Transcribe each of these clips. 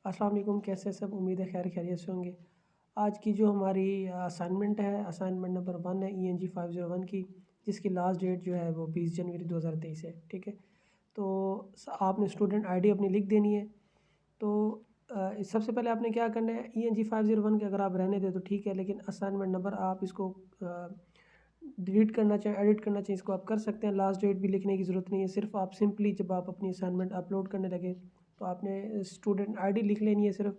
السلام علیکم، کیسے ہیں سب؟ امید ہے خیر خیریت سے ہوں گے۔ آج کی جو ہماری اسائنمنٹ ہے، اسائنمنٹ نمبر 1 ہے ENG 501 کی، جس کی لاسٹ ڈیٹ جو ہے وہ 20 جنوری 2023 ہے، ٹھیک ہے۔ تو آپ نے اسٹوڈنٹ آئی ڈی اپنی لکھ دینی ہے۔ تو سب سے پہلے آپ نے کیا کرنا ہے، ENG 501 کے اگر آپ رہنے دیں تو ٹھیک ہے، لیکن اسائنمنٹ نمبر آپ اس کو ڈیلیٹ کرنا چاہیں، ایڈٹ کرنا چاہیں، اس کو آپ کر سکتے ہیں۔ لاسٹ ڈیٹ بھی لکھنے کی ضرورت نہیں ہے، صرف آپ سمپلی جب آپ اپنی اسائنمنٹ اپلوڈ کرنے لگے تو آپ نے اسٹوڈنٹ آئی ڈی لکھ لینی ہے صرف،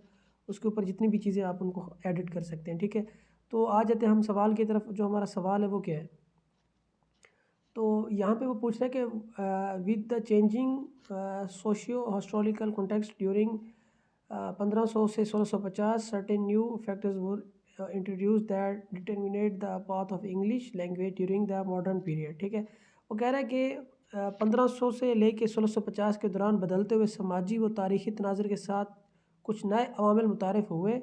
اس کے اوپر جتنی بھی چیزیں آپ ان کو ایڈٹ کر سکتے ہیں، ٹھیک ہے۔ تو آ جاتے ہیں ہم سوال کی طرف۔ جو ہمارا سوال ہے وہ کیا ہے، تو یہاں پہ وہ پوچھ رہے ہیں کہ with the changing socio historical context during 1500 سے 1650 certain new factors were introduced that determinate the path of English language during the modern period, ٹھیک ہے۔ وہ کہہ رہا ہے کہ 1500 سے لے کے 1650 کے دوران بدلتے ہوئے سماجی و تاریخی تناظر کے ساتھ کچھ نئے عوامل متعارف ہوئے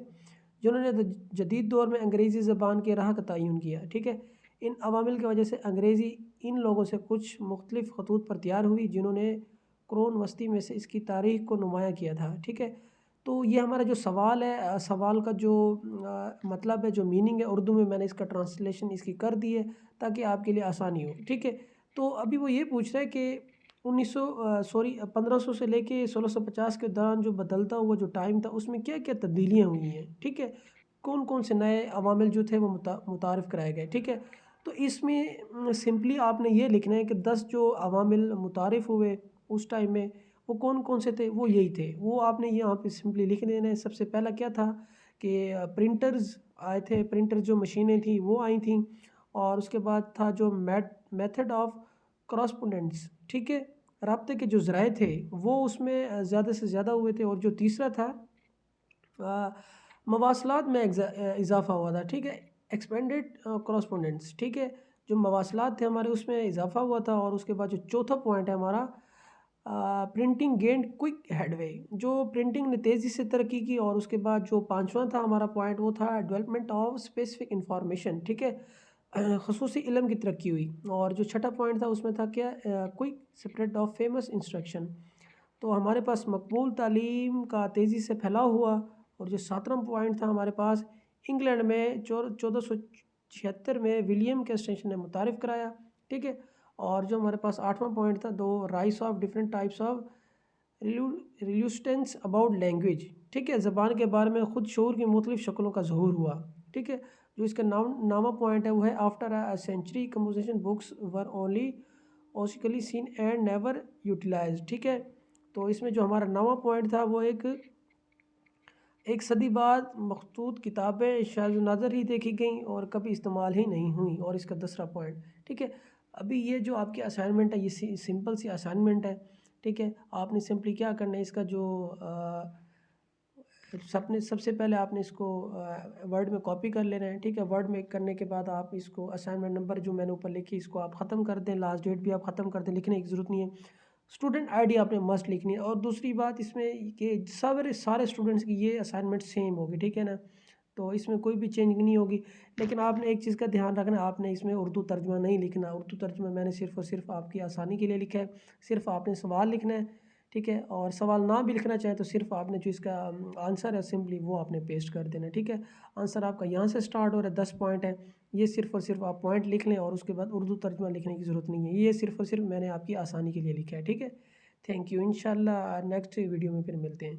جنہوں نے جدید دور میں انگریزی زبان کے راہ کا تعین کیا، ٹھیک ہے۔ ان عوامل کی وجہ سے انگریزی ان لوگوں سے کچھ مختلف خطوط پر تیار ہوئی جنہوں نے قرون وسطی میں سے اس کی تاریخ کو نمایاں کیا تھا، ٹھیک ہے۔ تو یہ ہمارا جو سوال ہے، سوال کا جو مطلب ہے، جو میننگ ہے، اردو میں نے اس کا ٹرانسلیشن اس کی کر دی ہے تاکہ آپ کے لیے آسانی ہو، ٹھیک ہے۔ تو ابھی وہ یہ پوچھ رہا ہے کہ 1500 سے لے کے 1650 کے دوران جو بدلتا ہوا جو ٹائم تھا اس میں کیا کیا تبدیلیاں ہوئی ہیں، ٹھیک ہے۔ کون کون سے نئے عوامل جو تھے وہ متعارف کرائے گئے، ٹھیک ہے۔ تو اس میں سمپلی آپ نے یہ لکھنا ہے کہ 10 جو عوامل متعارف ہوئے اس ٹائم میں وہ کون کون سے تھے، وہ یہی تھے۔ وہ آپ نے یہاں پہ سمپلی لکھ دینا ہے۔ سب سے پہلا کیا تھا کہ پرنٹرز آئے تھے، پرنٹر جو مشینیں تھیں وہ آئی تھیں، اور اس کے بعد تھا جو میتھڈ آف کراسپونڈنس، ٹھیک ہے، رابطے کے جو ذرائع تھے وہ اس میں زیادہ سے زیادہ ہوئے تھے، اور جو تیسرا تھا مواصلات میں اضافہ ہوا تھا، ٹھیک ہے، ایکسپینڈڈ کراسپونڈنس، ٹھیک ہے، جو مواصلات تھے ہمارے اس میں اضافہ ہوا تھا۔ اور اس کے بعد جو چوتھا پوائنٹ ہے ہمارا پرنٹنگ گینڈ کوئک ہیڈ وے، جو پرنٹنگ نے تیزی سے ترقی کی۔ اور اس کے بعد جو پانچواں تھا ہمارا پوائنٹ وہ تھا ڈیولپمنٹ آف اسپیسیفک انفارمیشن، ٹھیک ہے، خصوصی علم کی ترقی ہوئی۔ اور جو چھٹا پوائنٹ تھا اس میں تھا کیا، quick spread of famous instruction. تو ہمارے پاس مقبول تعلیم کا تیزی سے پھیلاؤ ہوا۔ اور جو ساتواں پوائنٹ تھا ہمارے پاس، انگلینڈ میں 1476 میں ولیم کیسٹنشن نے متعارف کرایا، ٹھیک ہے۔ اور جو ہمارے پاس آٹھواں پوائنٹ تھا، rise of different types of reluctance about language, ٹھیک ہے، زبان کے بارے میں خود شعور کی مختلف شکلوں کا ظہور ہوا، ٹھیک ہے۔ جو اس کا نامہ پوائنٹ ہے وہ ہے after a century composition books were only occasionally seen and never utilised, ٹھیک ہے۔ تو اس میں جو ہمارا نواں پوائنٹ تھا وہ ایک صدی بعد مخطوط کتابیں شاذ نظر ہی دیکھی گئیں اور کبھی استعمال ہی نہیں ہوئیں، اور اس کا 10واں پوائنٹ، ٹھیک ہے۔ ابھی یہ جو آپ کی اسائنمنٹ ہے یہ سمپل سی اسائنمنٹ ہے، ٹھیک ہے۔ آپ نے سمپلی کیا کرنا ہے، اس کا جو سب سے پہلے آپ نے اس کو ورڈ میں کاپی کر لینا ہے، ٹھیک ہے۔ ورڈ میں کرنے کے بعد آپ اس کو اسائنمنٹ نمبر جو میں نے اوپر لکھی اس کو آپ ختم کر دیں، لاسٹ ڈیٹ بھی آپ ختم کر دیں، لکھنے کی ضرورت نہیں ہے۔ اسٹوڈنٹ آئی ڈی آپ نے مسٹ لکھنی ہے۔ اور دوسری بات اس میں کہ سارے اسٹوڈنٹس کی یہ اسائنمنٹ سیم ہوگی، ٹھیک ہے نا، تو اس میں کوئی بھی چینج نہیں ہوگی۔ لیکن آپ نے ایک چیز کا دھیان رکھنا ہے، آپ نے اس میں اردو ترجمہ نہیں لکھنا۔ اردو ترجمہ میں نے صرف اور صرف آپ کی آسانی کے لیے لکھا ہے، صرف آپ نے سوال لکھنا ہے، ٹھیک ہے۔ اور سوال نہ بھی لکھنا چاہیں تو صرف آپ نے جو اس کا آنسر ہے سمپلی وہ آپ نے پیسٹ کر دینا ہے، ٹھیک ہے۔ آنسر آپ کا یہاں سے سٹارٹ ہو رہا ہے، 10 پوائنٹ ہے، یہ صرف اور صرف آپ پوائنٹ لکھ لیں، اور اس کے بعد اردو ترجمہ لکھنے کی ضرورت نہیں ہے، یہ صرف اور صرف میں نے آپ کی آسانی کے لیے لکھا ہے، ٹھیک ہے۔ تھینک یو، انشاءاللہ نیکسٹ ویڈیو میں پھر ملتے ہیں۔